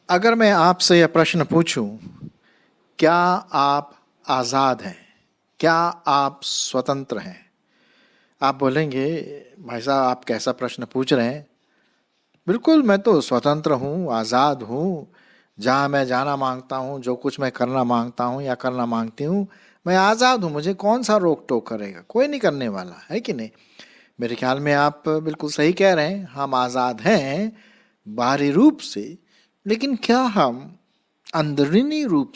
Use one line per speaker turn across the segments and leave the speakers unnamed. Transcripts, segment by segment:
अगर मैं आपसे यह प्रश्न पूछूं, क्या आप आज़ाद हैं? क्या आप स्वतंत्र हैं? आप बोलेंगे, भाई साहब आप कैसा प्रश्न पूछ रहे हैं? बिल्कुल, मैं तो स्वतंत्र हूँ, आज़ाद हूँ। जहाँ मैं जाना मांगता हूँ, जो कुछ मैं करना मांगता हूँ या करना मांगती हूँ, मैं आज़ाद हूँ। मुझे कौन सा रोक टोक करेगा? कोई नहीं करने वाला है कि नहीं? मेरे ख्याल में आप बिल्कुल सही कह रहे हैं। हम आज़ाद हैं बाहरी रूप से, लेकिन क्या हम अंदरूनी रूप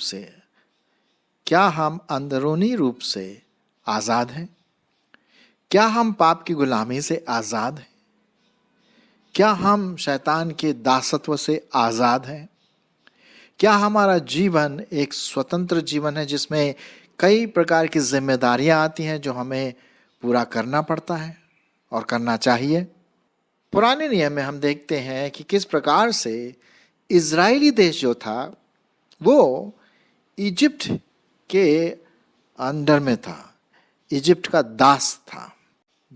से आज़ाद हैं? क्या हम पाप की गुलामी से आज़ाद हैं? क्या हम शैतान के दासत्व से आज़ाद हैं? क्या हमारा जीवन एक स्वतंत्र जीवन है जिसमें कई प्रकार की जिम्मेदारियां आती हैं जो हमें पूरा करना पड़ता है और करना चाहिए? पुराने नियम में हम देखते हैं कि किस प्रकार से इज़राइली देश जो था वो इजिप्ट के अंडर में था, इजिप्ट का दास था,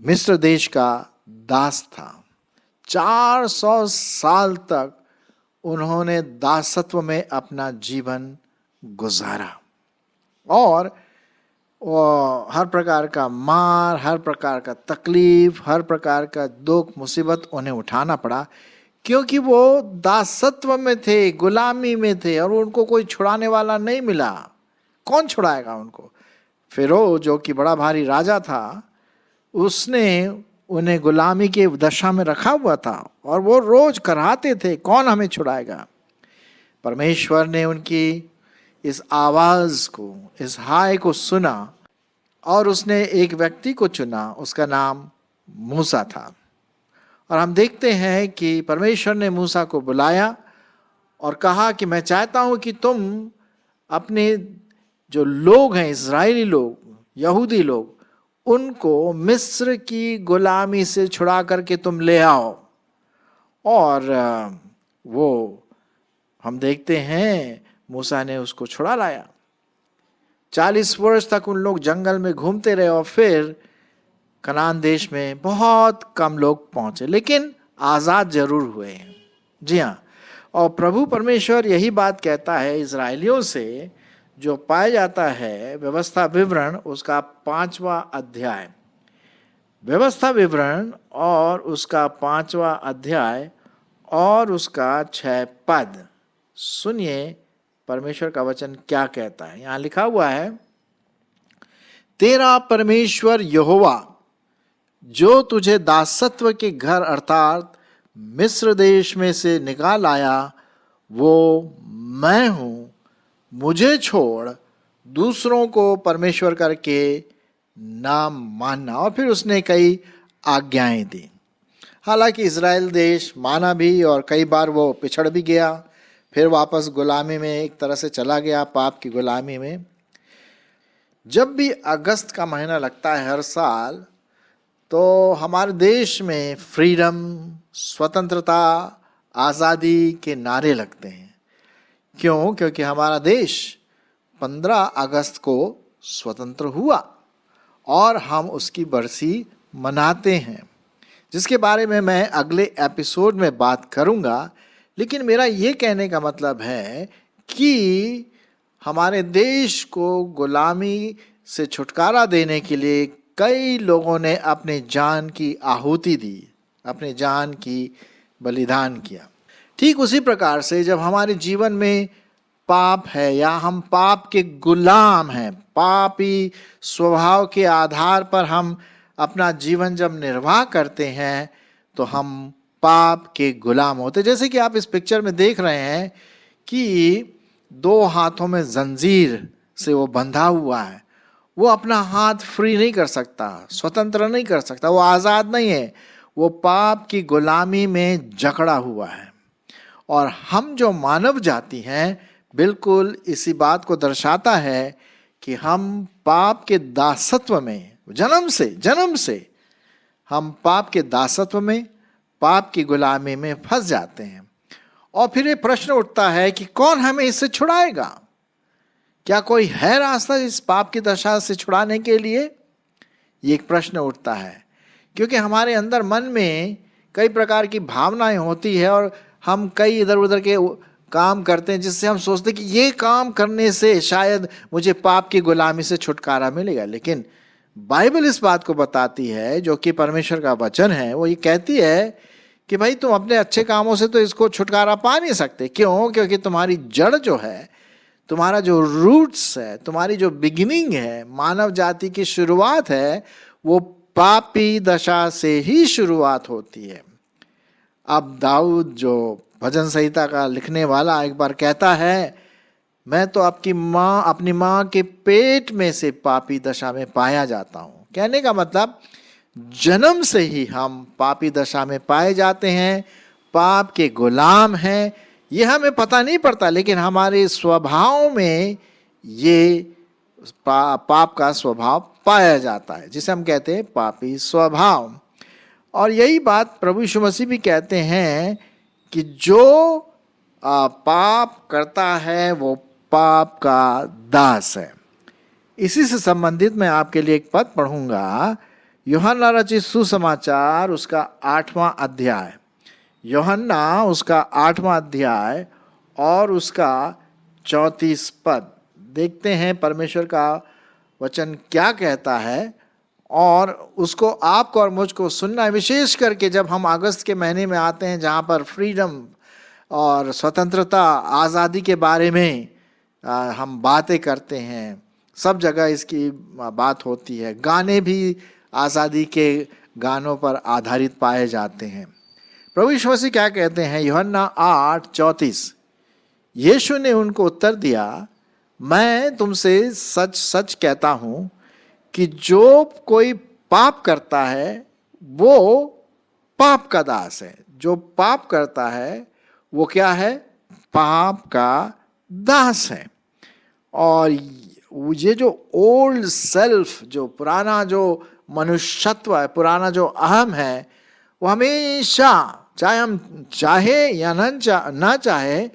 मिस्र देश का दास था। 400 साल तक उन्होंने दासत्व में अपना जीवन गुजारा और हर प्रकार का मार, हर प्रकार का तकलीफ, हर प्रकार का दुख मुसीबत उन्हें उठाना पड़ा, क्योंकि वो दासत्व में थे, गुलामी में थे और उनको कोई छुड़ाने वाला नहीं मिला। कौन छुड़ाएगा उनको? फिरौन जो कि बड़ा भारी राजा था, उसने उन्हें गुलामी के दशा में रखा हुआ था और वो रोज कराहते थे, कौन हमें छुड़ाएगा? परमेश्वर ने उनकी इस आवाज को, इस हाय को सुना और उसने एक व्यक्ति को चुना, उसका नाम मूसा था। और हम देखते हैं कि परमेश्वर ने मूसा को बुलाया और कहा कि मैं चाहता हूं कि तुम अपने जो लोग हैं, इज़राइली लोग, यहूदी लोग, उनको मिस्र की गुलामी से छुड़ा करके तुम ले आओ। और वो हम देखते हैं मूसा ने उसको छुड़ा लाया। 40 वर्ष तक उन लोग जंगल में घूमते रहे और फिर कनान देश में बहुत कम लोग पहुंचे, लेकिन आज़ाद जरूर हुए। जी हाँ, और प्रभु परमेश्वर यही बात कहता है इज़राइलियों से, जो पाया जाता है व्यवस्था विवरण उसका 5वां अध्याय, व्यवस्था विवरण और उसका 5वां अध्याय और उसका 6 पद। सुनिए परमेश्वर का वचन क्या कहता है। यहां लिखा हुआ है, तेरा परमेश्वर यहोवा जो तुझे दासत्व के घर अर्थात मिस्र देश में से निकाल आया, वो मैं हूं। मुझे छोड़ दूसरों को परमेश्वर करके नाम मानना। और फिर उसने कई आज्ञाएं दी। हालांकि इज़राइल देश माना भी और कई बार वो पिछड़ भी गया, फिर वापस गुलामी में एक तरह से चला गया, पाप की गुलामी में। जब भी अगस्त का महीना लगता है हर साल, तो हमारे देश में फ्रीडम, स्वतंत्रता, आज़ादी के नारे लगते हैं। क्यों? क्योंकि हमारा देश 15 अगस्त को स्वतंत्र हुआ और हम उसकी बरसी मनाते हैं, जिसके बारे में मैं अगले एपिसोड में बात करूंगा। लेकिन मेरा ये कहने का मतलब है कि हमारे देश को गुलामी से छुटकारा देने के लिए कई लोगों ने अपने जान की आहुति दी, अपने जान की बलिदान किया। ठीक उसी प्रकार से जब हमारे जीवन में पाप है या हम पाप के गुलाम हैं, पापी स्वभाव के आधार पर हम अपना जीवन जब निर्वाह करते हैं, तो हम पाप के गुलाम होते। जैसे कि आप इस पिक्चर में देख रहे हैं कि 2 हाथों में जंजीर से वो बंधा हुआ है। वो अपना हाथ फ्री नहीं कर सकता, स्वतंत्र नहीं कर सकता, वो आज़ाद नहीं है, वो पाप की गुलामी में जकड़ा हुआ है। और हम जो मानव जाति हैं, बिल्कुल इसी बात को दर्शाता है कि हम पाप के दासत्व में जन्म से हम पाप के दासत्व में, पाप की गुलामी में फंस जाते हैं। और फिर ये प्रश्न उठता है कि कौन हमें इससे छुड़ाएगा? क्या कोई है रास्ता इस पाप की दशा से छुड़ाने के लिए? ये एक प्रश्न उठता है, क्योंकि हमारे अंदर मन में कई प्रकार की भावनाएं होती है और हम कई इधर उधर के काम करते हैं जिससे हम सोचते हैं कि ये काम करने से शायद मुझे पाप की गुलामी से छुटकारा मिलेगा। लेकिन बाइबल इस बात को बताती है, जो कि परमेश्वर का वचन है, वो ये कहती है कि भाई तुम अपने अच्छे कामों से तो इसको छुटकारा पा नहीं सकते। क्यों? क्योंकि तुम्हारी जड़ जो है, तुम्हारा जो रूट्स है, तुम्हारी जो बिगिनिंग है, मानव जाति की शुरुआत है, वो पापी दशा से ही शुरुआत होती है। अब दाऊद जो भजन संहिता का लिखने वाला एक बार कहता है, मैं तो अपनी माँ के पेट में से पापी दशा में पाया जाता हूँ। कहने का मतलब जन्म से ही हम पापी दशा में पाए जाते हैं, पाप के गुलाम हैं। ये हमें पता नहीं पड़ता, लेकिन हमारे स्वभाव में ये पाप का स्वभाव पाया जाता है, जिसे हम कहते हैं पापी स्वभाव। और यही बात प्रभु यीशु मसीह भी कहते हैं कि जो पाप करता है वो पाप का दास है। इसी से संबंधित मैं आपके लिए एक पद पढ़ूंगा, यूहन्ना रचित सुसमाचार उसका 8वां अध्याय, यूहन्ना उसका 8वां अध्याय और उसका 34 पद। देखते हैं परमेश्वर का वचन क्या कहता है, और उसको आपको और मुझको सुनना है, विशेष करके जब हम अगस्त के महीने में आते हैं, जहाँ पर फ्रीडम और स्वतंत्रता, आज़ादी के बारे में हम बातें करते हैं। सब जगह इसकी बात होती है। गाने भी आज़ादी के गानों पर आधारित पाए जाते हैं। प्रभु यीशु मसीह क्या कहते हैं? यूहन्ना 8:34, यीशु ने उनको उत्तर दिया, मैं तुमसे सच सच कहता हूँ कि जो कोई पाप करता है वो पाप का दास है। जो पाप करता है वो क्या है? पाप का दास है। और ये जो ओल्ड सेल्फ, जो पुराना जो मनुष्यत्व है, पुराना जो अहम है, वो हमेशा, चाहे हम चाहे या ना चाहे,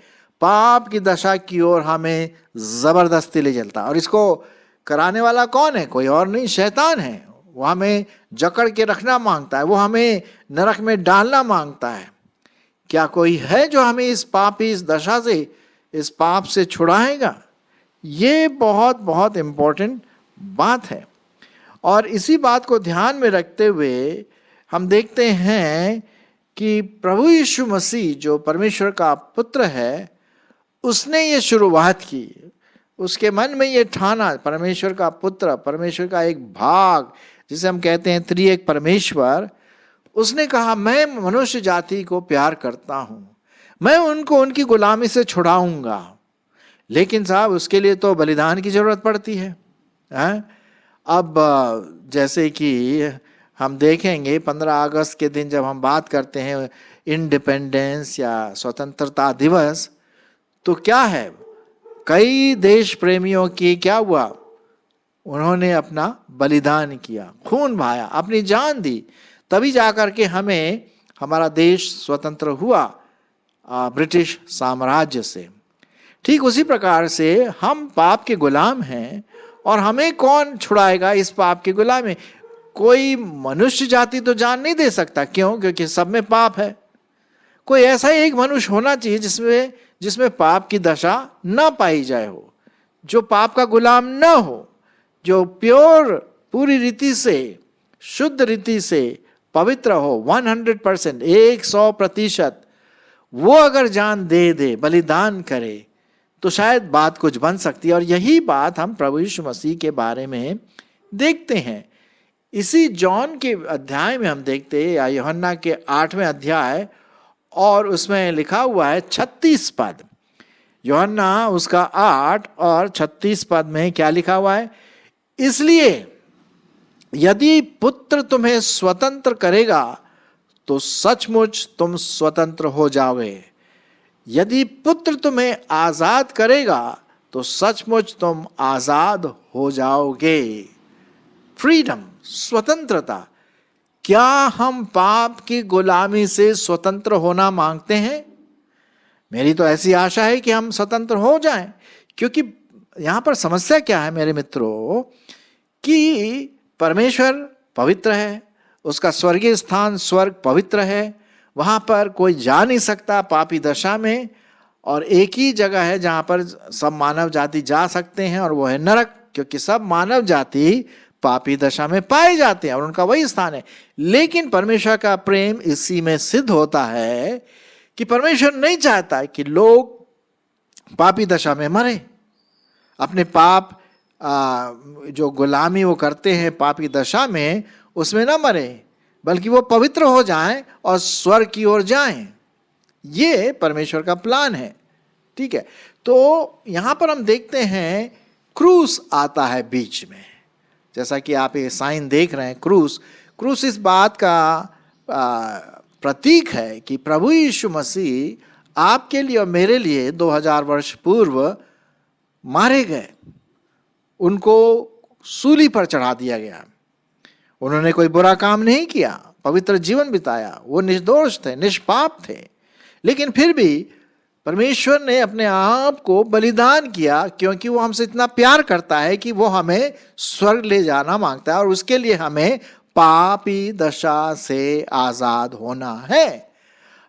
पाप की दशा की ओर हमें जबरदस्ती ले चलता है। और इसको कराने वाला कौन है? कोई और नहीं, शैतान है। वो हमें जकड़ के रखना मांगता है, वो हमें नरक में डालना मांगता है। क्या कोई है जो हमें इस पापी इस दशा से, इस पाप से छुड़ाएगा? ये बहुत बहुत इम्पोर्टेंट बात है। और इसी बात को ध्यान में रखते हुए हम देखते हैं कि प्रभु यीशु मसीह जो परमेश्वर का पुत्र है, उसने ये शुरुआत की। उसके मन में ये ठाना, परमेश्वर का पुत्र, परमेश्वर का एक भाग, जिसे हम कहते हैं त्रिएक परमेश्वर, उसने कहा मैं मनुष्य जाति को प्यार करता हूं, मैं उनको उनकी गुलामी से छुड़ाऊंगा। लेकिन साहब उसके लिए तो बलिदान की जरूरत पड़ती है। अब जैसे कि हम देखेंगे 15 अगस्त के दिन जब हम बात करते हैं इंडिपेंडेंस या स्वतंत्रता दिवस, तो क्या है, कई देश प्रेमियों की क्या हुआ, उन्होंने अपना बलिदान किया, खून बहाया, अपनी जान दी, तभी जाकर के हमें हमारा देश स्वतंत्र हुआ ब्रिटिश साम्राज्य से। ठीक उसी प्रकार से हम पाप के गुलाम हैं, और हमें कौन छुड़ाएगा इस पाप की गुलामी? कोई मनुष्य जाति तो जान नहीं दे सकता। क्यों? क्योंकि सब में पाप है। कोई ऐसा एक मनुष्य होना चाहिए जिसमें पाप की दशा ना पाई जाए हो, जो पाप का गुलाम ना हो, जो प्योर, पूरी रीति से, शुद्ध रीति से पवित्र हो, 100%, 100%। वो अगर जान दे, बलिदान करे, तो शायद बात कुछ बन सकती है। और यही बात हम प्रभु यीशु मसीह के बारे में देखते हैं। इसी जॉन के अध्याय में हम देखते हैं, या यूहन्ना के 8वें अध्याय, और उसमें लिखा हुआ है 36 पद। यूहन्ना उसका 8 और 36 पद में क्या लिखा हुआ है? इसलिए यदि पुत्र तुम्हें स्वतंत्र करेगा तो सचमुच तुम स्वतंत्र हो जाओगे। यदि पुत्र तुम्हें आजाद करेगा तो सचमुच तुम आजाद हो जाओगे। फ्रीडम, स्वतंत्रता। क्या हम पाप की गुलामी से स्वतंत्र होना मांगते हैं? मेरी तो ऐसी आशा है कि हम स्वतंत्र हो जाएं, क्योंकि यहां पर समस्या क्या है मेरे मित्रों, कि परमेश्वर पवित्र है, उसका स्वर्गीय स्थान स्वर्ग पवित्र है, वहां पर कोई जा नहीं सकता पापी दशा में। और एक ही जगह है जहां पर सब मानव जाति जा सकते हैं, और वो है नरक, क्योंकि सब मानव जाति पापी दशा में पाए जाते हैं और उनका वही स्थान है। लेकिन परमेश्वर का प्रेम इसी में सिद्ध होता है कि परमेश्वर नहीं चाहता कि लोग पापी दशा में मरे, अपने पाप जो गुलामी वो करते हैं पापी दशा में, उसमें ना मरे, बल्कि वो पवित्र हो जाएं और स्वर्ग की ओर जाएं। ये परमेश्वर का प्लान है। ठीक है, तो यहां पर हम देखते हैं क्रूस आता है बीच में, जैसा कि आप ये साइन देख रहे हैं। क्रूस इस बात का प्रतीक है कि प्रभु यीशु मसीह आपके लिए और मेरे लिए 2000 वर्ष पूर्व मारे गए, उनको सूली पर चढ़ा दिया गया। उन्होंने कोई बुरा काम नहीं किया, पवित्र जीवन बिताया, वो निर्दोष थे, निष्पाप थे, लेकिन फिर भी परमेश्वर ने अपने आप को बलिदान किया, क्योंकि वो हमसे इतना प्यार करता है कि वो हमें स्वर्ग ले जाना मांगता है, और उसके लिए हमें पापी दशा से आजाद होना है।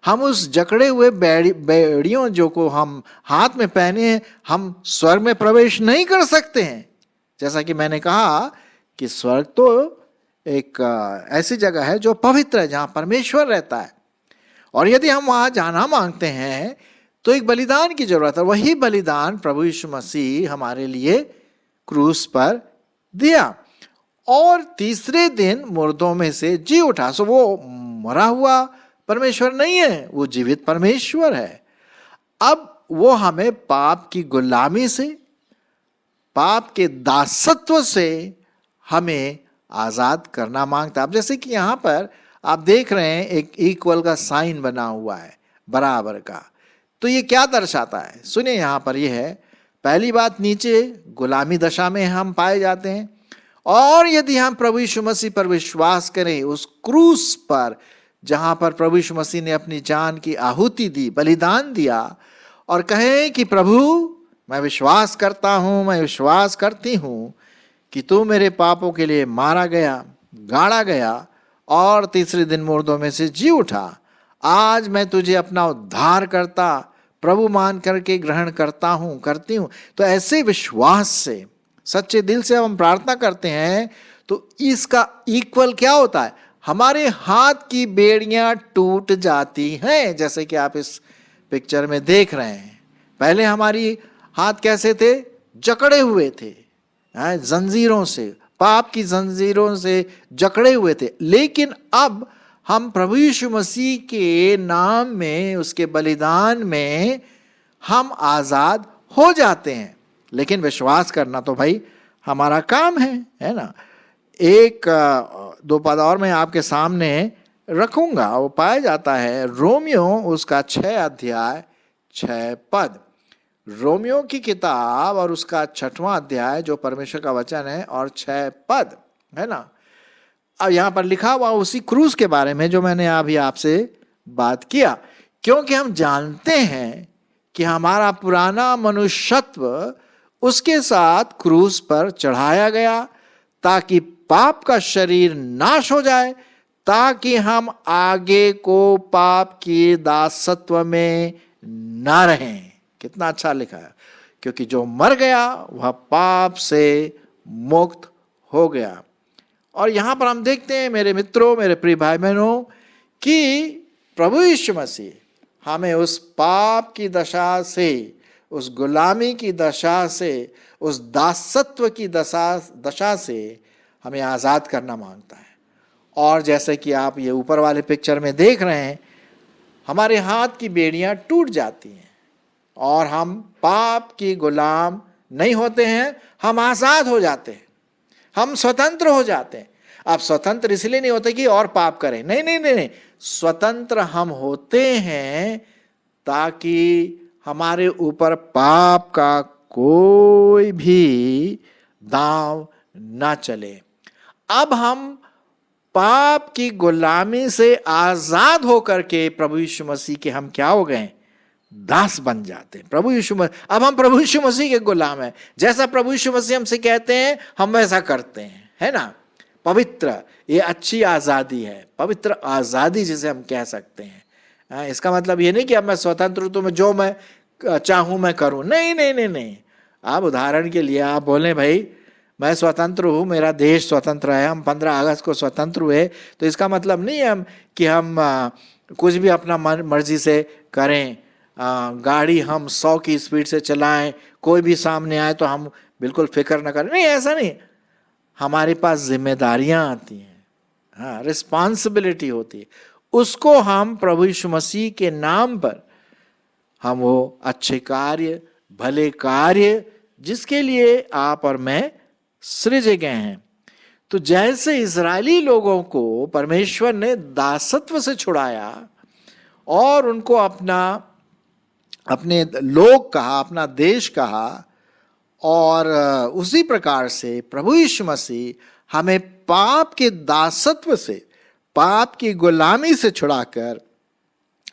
हम उस जकड़े हुए बेड़ियों जो को हम हाथ में पहने हैं, हम स्वर्ग में प्रवेश नहीं कर सकते हैं। जैसा कि मैंने कहा कि स्वर्ग तो एक ऐसी जगह है जो पवित्र है, जहां परमेश्वर रहता है, और यदि हम वहां जाना मांगते हैं तो एक बलिदान की जरूरत है। वही बलिदान प्रभु यीशु मसीह हमारे लिए क्रूस पर दिया, और तीसरे दिन मुर्दों में से जी उठा। सो वो मरा हुआ परमेश्वर नहीं है, वो जीवित परमेश्वर है। अब वो हमें पाप की गुलामी से, पाप के दासत्व से हमें आजाद करना मांगता है। अब जैसे कि यहां पर आप देख रहे हैं एक इक्वल का साइन बना हुआ है, बराबर का। तो ये क्या दर्शाता है? सुनिए, यहां पर ये है, पहली बात, नीचे गुलामी दशा में हम पाए जाते हैं, और यदि हम प्रभु यीशु मसीह पर विश्वास करें, उस क्रूस पर जहां पर प्रभु यीशु मसीह ने अपनी जान की आहुति दी, बलिदान दिया, और कहें कि प्रभु मैं विश्वास करता हूं, मैं विश्वास करती हूं कि तू मेरे पापों के लिए मारा गया, गाड़ा गया, और तीसरे दिन मुर्दों में से जी उठा। आज मैं तुझे अपना उद्धार करता प्रभु मान करके ग्रहण करता हूं, करती हूं। तो ऐसे विश्वास से, सच्चे दिल से हम प्रार्थना करते हैं, तो इसका इक्वल क्या होता है? हमारे हाथ की बेड़ियां टूट जाती हैं, जैसे कि आप इस पिक्चर में देख रहे हैं। पहले हमारी हाथ कैसे थे? जकड़े हुए थे, जंजीरों से, पाप की जंजीरों से जकड़े हुए थे। लेकिन अब हम प्रभु यीशु मसीह के नाम में, उसके बलिदान में हम आजाद हो जाते हैं। लेकिन विश्वास करना तो भाई हमारा काम है ना। एक दो पद और मैं आपके सामने रखूंगा, वो पाया जाता है रोमियो उसका 6 अध्याय 6 पद। रोमियो की किताब और उसका 6वां अध्याय जो परमेश्वर का वचन है, और 6 पद है ना। अब यहां पर लिखा हुआ उसी क्रूस के बारे में जो मैंने अभी आपसे बात किया, क्योंकि हम जानते हैं कि हमारा पुराना मनुष्यत्व उसके साथ क्रूस पर चढ़ाया गया, ताकि पाप का शरीर नाश हो जाए, ताकि हम आगे को पाप के दासत्व में ना रहें। कितना अच्छा लिखा है, क्योंकि जो मर गया वह पाप से मुक्त हो गया। और यहां पर हम देखते हैं मेरे मित्रों, मेरे प्रिय भाई बहनों, कि प्रभु यीशु मसीह हमें उस पाप की दशा से, उस गुलामी की दशा से, उस दासत्व की दशा से हमें आजाद करना मांगता है। और जैसे कि आप ये ऊपर वाले पिक्चर में देख रहे हैं, हमारे हाथ की बेड़ियां टूट जाती हैं और हम पाप की गुलाम नहीं होते हैं, हम आजाद हो जाते हैं, हम स्वतंत्र हो जाते हैं। आप स्वतंत्र इसलिए नहीं होते कि और पाप करें, नहीं नहीं नहीं नहीं, स्वतंत्र हम होते हैं ताकि हमारे ऊपर पाप का कोई भी दांव ना चले। अब हम पाप की गुलामी से आजाद होकर के प्रभु यीशु मसीह के हम क्या हो गए? दास बन जाते हैं। प्रभु यीशु मसीह, अब हम प्रभु यीशु मसीह के गुलाम हैं। जैसा प्रभु यीशु मसीह हमसे कहते हैं हम वैसा करते हैं, है ना। पवित्र, ये अच्छी आज़ादी है, पवित्र आज़ादी जिसे हम कह सकते हैं। इसका मतलब ये नहीं कि अब मैं स्वतंत्र हूं तो मैं जो मैं चाहूं मैं करूं, नहीं नहीं नहीं नहीं। आप उदाहरण के लिए आप बोलें भाई मैं स्वतंत्र हूँ, मेरा देश स्वतंत्र है, हम 15 अगस्त को स्वतंत्र हुए, तो इसका मतलब नहीं है कि हम कुछ भी अपना मर्जी से करें, गाड़ी हम 100 की स्पीड से चलाएं, कोई भी सामने आए तो हम बिल्कुल फिक्र न करें, नहीं ऐसा नहीं। हमारे पास जिम्मेदारियां आती हैं, हाँ रिस्पॉन्सिबिलिटी होती है, उसको हम प्रभु यीशु मसीह के नाम पर हम वो अच्छे कार्य, भले कार्य जिसके लिए आप और मैं सृजे गए हैं। तो जैसे इजरायली लोगों को परमेश्वर ने दासत्व से छुड़ाया और उनको अपने लोग कहा, अपना देश कहा, और उसी प्रकार से प्रभु यीशु मसीह हमें पाप के दासत्व से, पाप की गुलामी से छुड़ाकर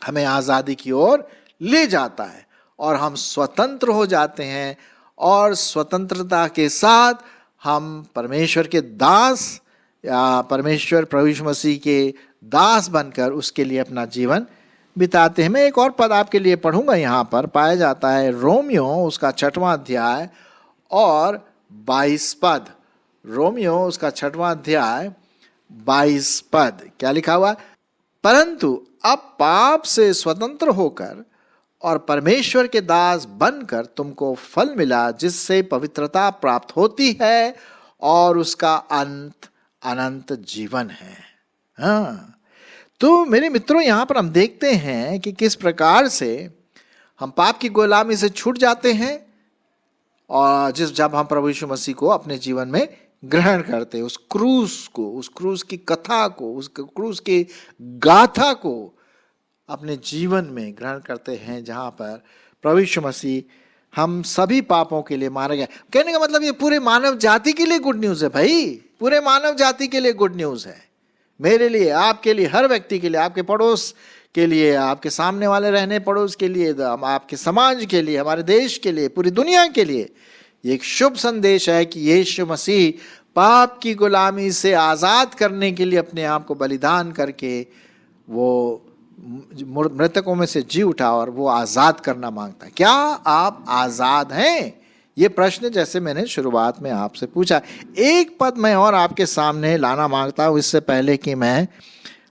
हमें आजादी की ओर ले जाता है और हम स्वतंत्र हो जाते हैं, और स्वतंत्रता के साथ हम परमेश्वर के दास या परमेश्वर प्रभु यीशु मसीह के दास बनकर उसके लिए अपना जीवन बिताते हैं। मैं एक और पद आपके लिए पढ़ूंगा, यहाँ पर पाया जाता है रोमियो उसका 6वां अध्याय और 22 पद। रोमियो उसका 6वां अध्याय 22 पद क्या लिखा हुआ? परंतु अब पाप से स्वतंत्र होकर और परमेश्वर के दास बनकर तुमको फल मिला जिससे पवित्रता प्राप्त होती है और उसका अंत अनंत जीवन है। हाँ, तो मेरे मित्रों यहाँ पर हम देखते हैं कि किस प्रकार से हम पाप की गुलामी से छूट जाते हैं, और जब हम प्रभु यीशु मसीह को अपने जीवन में ग्रहण करते हैं, उस क्रूस की कथा को, उस क्रूस की गाथा को अपने जीवन में ग्रहण करते हैं, जहाँ पर प्रभु यीशु मसीह हम सभी पापों के लिए मारे गए। कहने का मतलब ये पूरे मानव जाति के लिए गुड न्यूज़ है भाई, पूरे मानव जाति के लिए गुड न्यूज़ है, मेरे लिए, आपके लिए, हर व्यक्ति के लिए, आपके पड़ोस के लिए, आपके सामने वाले रहने पड़ोस के लिए, आपके समाज के लिए, हमारे देश के लिए, पूरी दुनिया के लिए ये एक शुभ संदेश है कि यीशु मसीह पाप की गुलामी से आज़ाद करने के लिए अपने आप को बलिदान करके वो मृतकों में से जी उठा और वो आज़ाद करना मांगता है। क्या आप आज़ाद हैं? ये प्रश्न जैसे मैंने शुरुआत में आपसे पूछा। एक पद मैं और आपके सामने लाना मांगता हूँ इससे पहले कि मैं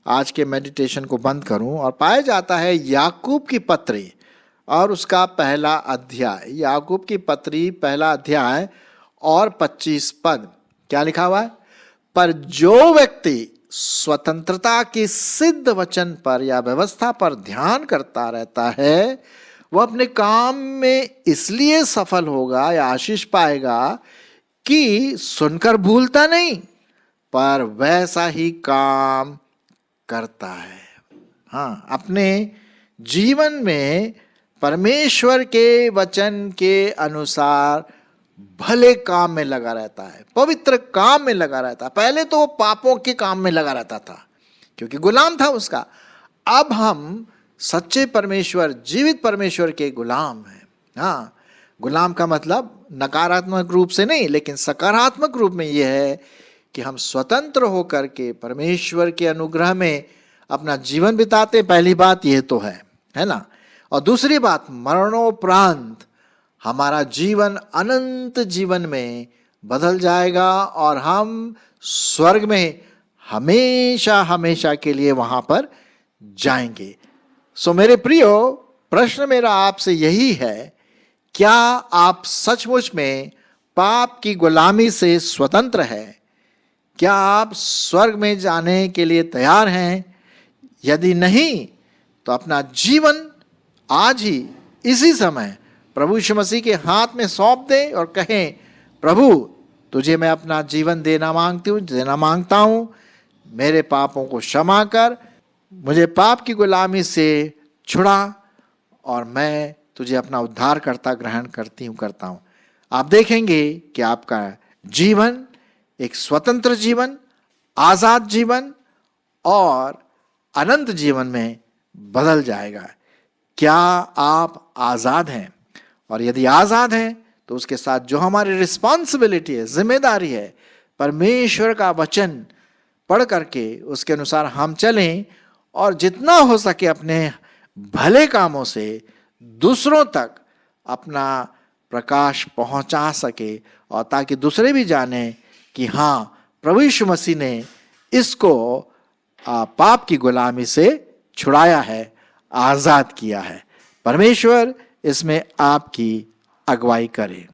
आज के मेडिटेशन को बंद करूं, और पाया जाता है याकूब की पत्री और उसका पहला अध्याय, याकूब की पत्री पहला अध्याय और 25 पद क्या लिखा हुआ है? पर जो व्यक्ति स्वतंत्रता के सिद्ध वचन पर या व्यवस्था पर ध्यान करता रहता है वह अपने काम में इसलिए सफल होगा या आशीष पाएगा कि सुनकर भूलता नहीं पर वैसा ही काम करता है। हाँ, अपने जीवन में परमेश्वर के वचन के अनुसार भले काम में लगा रहता है, पवित्र काम में लगा रहता है। पहले तो वो पापों के काम में लगा रहता था क्योंकि गुलाम था उसका। अब हम सच्चे परमेश्वर, जीवित परमेश्वर के गुलाम हैं। हाँ, गुलाम का मतलब नकारात्मक रूप से नहीं लेकिन सकारात्मक रूप में यह है कि हम स्वतंत्र होकर के परमेश्वर के अनुग्रह में अपना जीवन बिताते। पहली बात यह तो है ना। और दूसरी बात, मरणोपरांत हमारा जीवन अनंत जीवन में बदल जाएगा और हम स्वर्ग में हमेशा हमेशा के लिए वहां पर जाएंगे। सो मेरे प्रियो, प्रश्न मेरा आपसे यही है, क्या आप सचमुच में पाप की गुलामी से स्वतंत्र है? क्या आप स्वर्ग में जाने के लिए तैयार हैं? यदि नहीं तो अपना जीवन आज ही इसी समय प्रभु यीशु मसीह के हाथ में सौंप दे और कहें, प्रभु तुझे मैं अपना जीवन देना मांगता हूँ, मेरे पापों को क्षमा कर, मुझे पाप की गुलामी से छुड़ा और मैं तुझे अपना उद्धारकर्ता ग्रहण करता हूँ। आप देखेंगे कि आपका जीवन एक स्वतंत्र जीवन, आजाद जीवन और अनंत जीवन में बदल जाएगा। क्या आप आजाद हैं? और यदि आजाद हैं तो उसके साथ जो हमारी रिस्पॉन्सिबिलिटी है, जिम्मेदारी है, परमेश्वर का वचन पढ़ करके उसके अनुसार हम चलें और जितना हो सके अपने भले कामों से दूसरों तक अपना प्रकाश पहुंचा सके, और ताकि दूसरे भी जाने कि हाँ, प्रभु यीशु मसीह ने इसको पाप की गुलामी से छुड़ाया है, आजाद किया है। परमेश्वर इसमें आपकी अगुवाई करे।